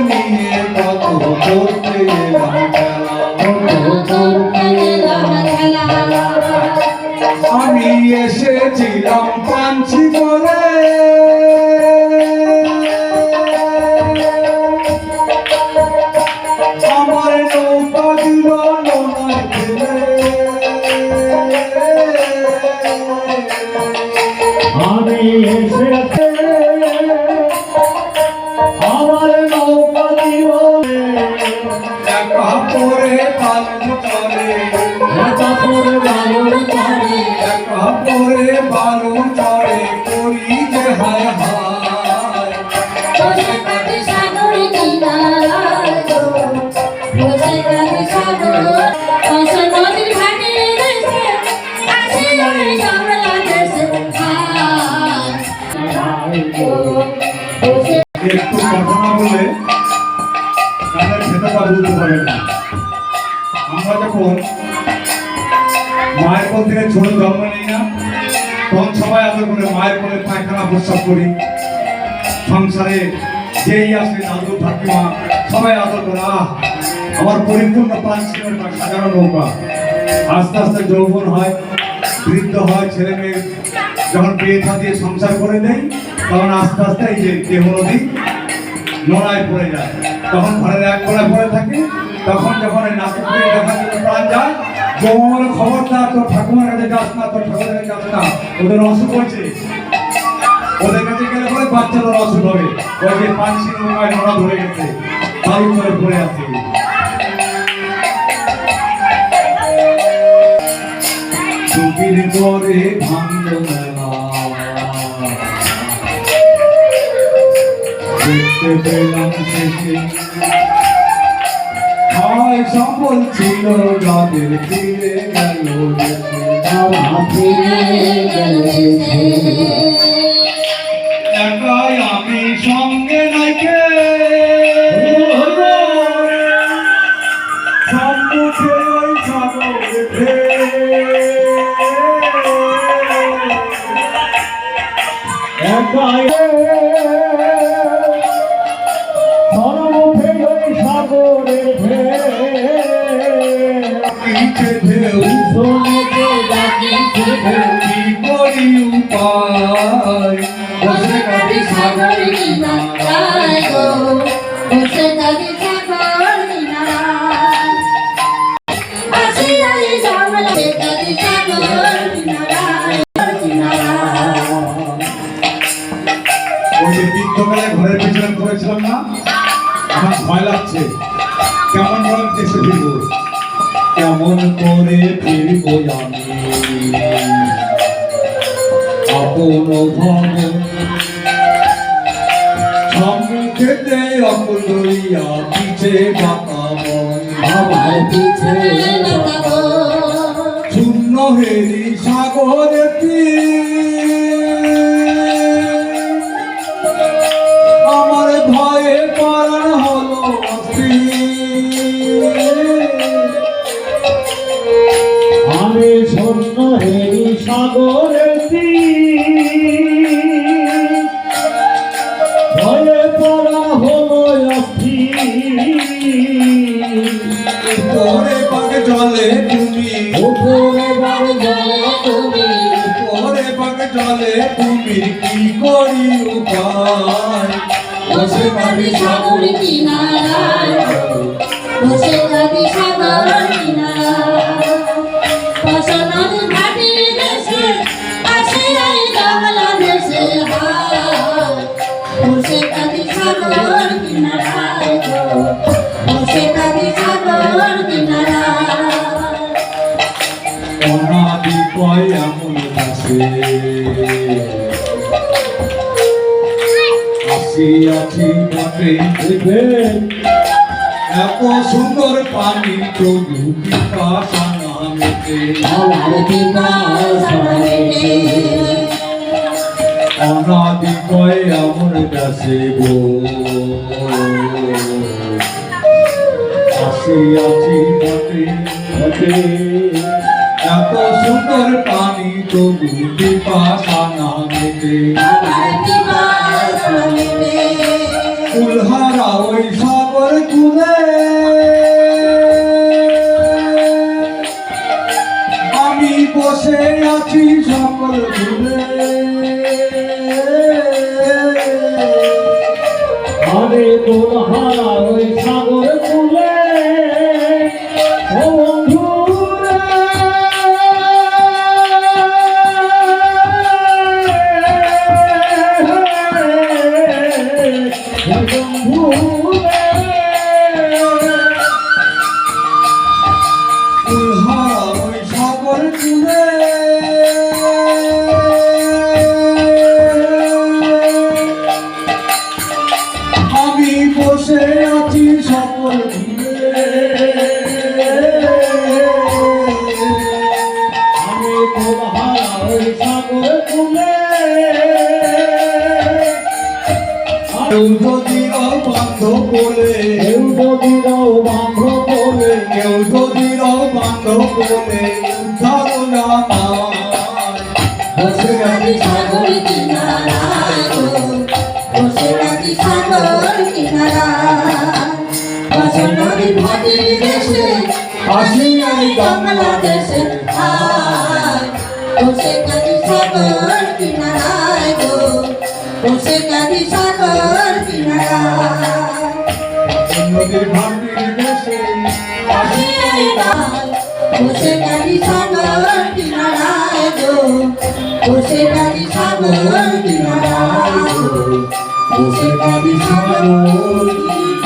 নিয়ে কত করতে আমি এসেছিলাম পাঞ্চি বলে আমার নৌকা দিল নোনায় ফেলে আমি এসেছি আমার নৌকা দিল একা পরে পালন করে একা পরে বালুর চরে একা পরে পালন করে করি যে হায় হায় বসে থাকে সাগর কিনারায় গো, বসে থাকে সাগর বসে নদীর ঘাটে দেশে আসে ধরে জমলা দেশে বসে একটু কথা না বলে তাদের ভেতরটা বুঝতে পারে না। আমরা যখন মায়ের কোল থেকে ছোট জন্ম নিই না, তখন সবাই আদর করে মায়ের কোলে পায়খানা প্রস্রাব করি। সংসারে যেই আসে দাদু ঠাকুমা সবাই আদর করে, আহ আমার পরিপূর্ণ পাঁচশিমের সাজানো নৌকা। আস্তে আস্তে যৌবন হয়, বৃদ্ধ হয়, ছেলে মেয়ে যখন বিয়ে থা দিয়ে সংসার করে দেয়, তখন আস্তে আস্তে এই যে দেহ নদী নোড়ায় পড়ে যায়। তখন ঘরের এক কোণায় পড়ে থাকে। তখন যখন এই নাটক দিয়ে দেখা দিল প্রাণ যায়, বৌমার খবরদার তোর ঠাকুমার কাছে যাস না, তোর ঠাকুরের কাছে যাস না, ওদের অসুখ হয়েছে। ওদের কাছে গেলে পরে বাচ্চাদের অসুখ হবে। ওই যে পাঁচশি নৌকায় নোড়া ধরে গেছে, বালু করে পড়ে আছে। সুখীর পরে ভাঙল মেলা, দেখতে পেলাম শেষে হায় সফল ছিল যাদের ফিরে গেল দেশে। ফিরে গেল দেশে একাই আমি সঙ্গে নাইকে সম্মুখে ওই সাগরে একাই সর্বমুখে ওই সাগরের পিছে ঢেউ শোনেতে ডাকিছে ঢেউ কি করি উপায় বসে থাকে সাগর কিনারায় গো, বসে থাকে সাগর কিনারায় আসে ধরে জমলা বসে থাকে সাগর কিনারায় ওই যে বৃদ্ধবেলায় ঘরের পিছনে পড়েছিলাম না, আমার ভয় লাগছে। কেমন করে দেশে ফিরবো, কেমন করে ফিরবো আমি আপন ভব সম্মুখেতে অকুল লইয়া পিছে বাঁকা মন আমার পিছে লাগাবো শূন্য হেরি সাগরে আমার ভয়ে পরাণ হলো আমি শূন্য হেরি সাগরের ভয়ে পড়া হলো পরে পাকে জলে তুমি উপরে বাড়ি জলে তুমি পরে পাকে জলে তুমি কি করি উপায় বসে থাকে সাগর কিনারায় বসে থাকে সাগর কিনারায় বসে নদীর ঘাটে দেশে আসে এই জমলা দেশে বসে থাকে সাগর কিনারায় গো, বসে থাকে সাগর কিনারায় অনাদি কয় এমন কাছে আসিয়াছি বটে দেখবে এত সুন্দর পানি তবু পিপাসা না মেটে আমার পিপাসা মেটে অনাদি কয় এমন কাছে গো আসিয়াছি বটে বটে এত সুন্দর পানি তবু পিপাসা না মেটে আমার পিপাসা মেটে ফুলহারা ওই কোলহারা ওই সাগর কূলে ও বন্ধু রে, ও বন্ধু রে, কুলহারা ওই সাগর কূলে আমি বসে আছি সকল ভুলে। আমি কোলহারা ওই সাগর কূলে কেউ যদি বান্ধ বলে, কেউ যদি রাও বাঁধ বলে, কেউ যদি বান্ধ বলে উদ্ধার জানায়। বসে আছি সাগর কিনারায় গো, বসে আছি সাগর কিনারায়। বসে নদীর ভাটির দেশে, আসি আমি বাংলাদেশে। আয়, বসে আছি সাগর কিনারায় গো, বসে আছি সাগর কিনারায়। নদীর ভাটির দেশে আসি আমি বসে আছি সাগর কিনারায় গো, বসে আছি সাগর কিনারায় গো, বসে আছি সাগর কিনারায়।